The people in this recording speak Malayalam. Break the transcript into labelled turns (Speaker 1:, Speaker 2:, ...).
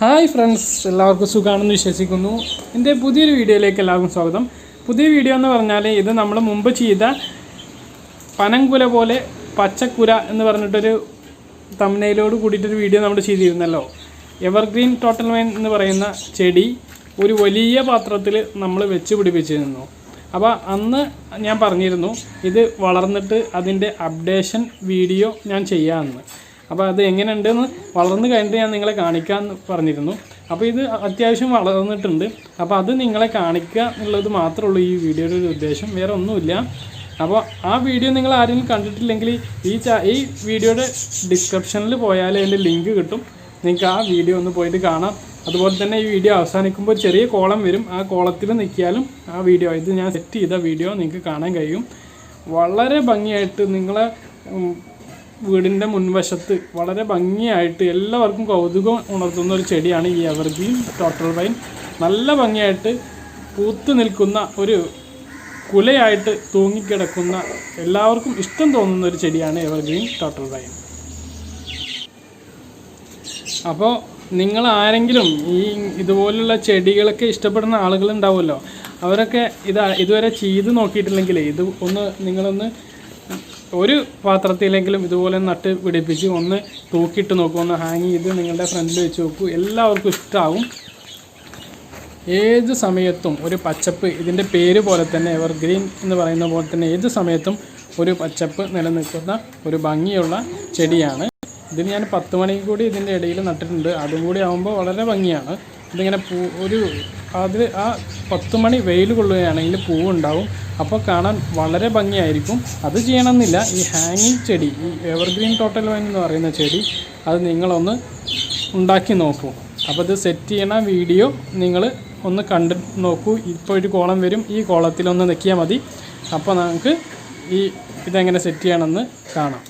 Speaker 1: ഹായ് ഫ്രണ്ട്സ്, എല്ലാവർക്കും സുഖമാണെന്ന് വിശ്വസിക്കുന്നു. എൻ്റെ പുതിയൊരു വീഡിയോയിലേക്ക് എല്ലാവർക്കും സ്വാഗതം. പുതിയ വീഡിയോ എന്ന് പറഞ്ഞാൽ ഇത് നമ്മൾ മുമ്പ് ചെയ്ത പനങ്കുല പോലെ പച്ചക്കുര എന്ന് പറഞ്ഞിട്ടൊരു തംബ്നെയിലോട് കൂടിയിട്ടൊരു വീഡിയോ നമ്മൾ ചെയ്തിരുന്നല്ലോ. എവർഗ്രീൻ ടോട്ടൽ വൈൻ എന്ന് പറയുന്ന ചെടി ഒരു വലിയ പാത്രത്തിൽ നമ്മൾ വെച്ച് പിടിപ്പിച്ചിരുന്നു. അപ്പോൾ അന്ന് ഞാൻ പറഞ്ഞിരുന്നു ഇത് വളർന്നിട്ട് അതിൻ്റെ അപ്ഡേഷൻ വീഡിയോ ഞാൻ ചെയ്യാമെന്ന്. അപ്പോൾ അത് എങ്ങനെയുണ്ടെന്ന് വളർന്നു കഴിഞ്ഞിട്ട് ഞാൻ നിങ്ങളെ കാണിക്കാമെന്ന് പറഞ്ഞിരുന്നു. അപ്പോൾ ഇത് അത്യാവശ്യം വളർന്നിട്ടുണ്ട്. അപ്പോൾ അത് നിങ്ങളെ കാണിക്കുക എന്നുള്ളത് മാത്രമേ ഉള്ളൂ ഈ വീഡിയോയുടെ ഒരു ഉദ്ദേശം, വേറെ ഒന്നുമില്ല. അപ്പോൾ ആ വീഡിയോ നിങ്ങൾ ആരെങ്കിലും കണ്ടിട്ടില്ലെങ്കിൽ ഈ വീഡിയോയുടെ ഡിസ്ക്രിപ്ഷനിൽ പോയാൽ അതിൻ്റെ ലിങ്ക് കിട്ടും. നിങ്ങൾക്ക് ആ വീഡിയോ ഒന്ന് പോയിട്ട് കാണാം. അതുപോലെ തന്നെ ഈ വീഡിയോ അവസാനിക്കുമ്പോൾ ഒരു ചെറിയ കോളം വരും. ആ കോളത്തിൽ നിൽക്കിയാലും ആ വീഡിയോ, ഇത് ഞാൻ സെറ്റ് ചെയ്ത വീഡിയോ നിങ്ങൾക്ക് കാണാൻ കഴിയും. വളരെ ഭംഗിയായിട്ട് നിങ്ങളെ വീടിൻ്റെ മുൻവശത്ത് വളരെ ഭംഗിയായിട്ട് എല്ലാവർക്കും കൗതുകം ഉണർത്തുന്ന ഒരു ചെടിയാണ് ഈ എവർഗ്രീൻ ടോട്ടൽ വൈൻ. നല്ല ഭംഗിയായിട്ട് പൂത്ത് നിൽക്കുന്ന ഒരു കുലയായിട്ട് തൂങ്ങിക്കിടക്കുന്ന എല്ലാവർക്കും ഇഷ്ടം തോന്നുന്ന ഒരു ചെടിയാണ് എവർഗ്രീൻ ടോട്ടൽ വൈൻ. അപ്പോൾ നിങ്ങൾ ആരെങ്കിലും ഇതുപോലുള്ള ചെടികളൊക്കെ ഇഷ്ടപ്പെടുന്ന ആളുകളുണ്ടാവുമല്ലോ, അവരൊക്കെ ഇതുവരെ ചെയ്ത് നോക്കിയിട്ടില്ലെങ്കിൽ നിങ്ങളൊന്ന് ഒരു പാത്രത്തിലെങ്കിലും ഇതുപോലെ നട്ട് പിടിപ്പിച്ച് ഒന്ന് തൂക്കിയിട്ട് നോക്കൂ, ഒന്ന് ഹാങ് ചെയ്ത് നിങ്ങളുടെ ഫ്രണ്ടിൽ വെച്ച് നോക്കൂ. എല്ലാവർക്കും ഇഷ്ടമാവും. ഏത് സമയത്തും ഒരു പച്ചപ്പ്, ഇതിൻ്റെ പേര് പോലെ തന്നെ എവർഗ്രീൻ എന്ന് പറയുന്ന പോലെ തന്നെ ഏത് സമയത്തും ഒരു പച്ചപ്പ് നിലനിൽക്കുന്ന ഒരു ഭംഗിയുള്ള ചെടിയാണ്. ഇതിന് ഞാൻ 10 മണി കൂടി ഇതിൻ്റെ ഇടയിൽ നട്ടിട്ടുണ്ട്. അതും കൂടി ആകുമ്പോൾ വളരെ ഭംഗിയാണ്. ഇതിങ്ങനെ അതിൽ ആ 10 മണി വെയിൽ കൊള്ളുകയാണെങ്കിൽ പൂവുണ്ടാവും. അപ്പോൾ കാണാൻ വളരെ ഭംഗിയായിരിക്കും. അത് ചെയ്യണമെന്നില്ല. ഈ ഹാങ്ങിങ് ചെടി, ഈ എവർഗ്രീൻ ടോട്ടൽ വൈൻ എന്ന് പറയുന്ന ചെടി, അത് നിങ്ങളൊന്ന് ഉണ്ടാക്കി നോക്കൂ. അപ്പോൾ ഇത് സെറ്റ് ചെയ്യണ വീഡിയോ നിങ്ങൾ ഒന്ന് കണ്ട് നോക്കൂ. ഇപ്പോൾ ഒരു കോളം വരും, ഈ കോളത്തിലൊന്ന് നിൽക്കിയാൽ മതി. അപ്പോൾ നമുക്ക് ഇതെങ്ങനെ സെറ്റ് ചെയ്യണമെന്ന് കാണാം.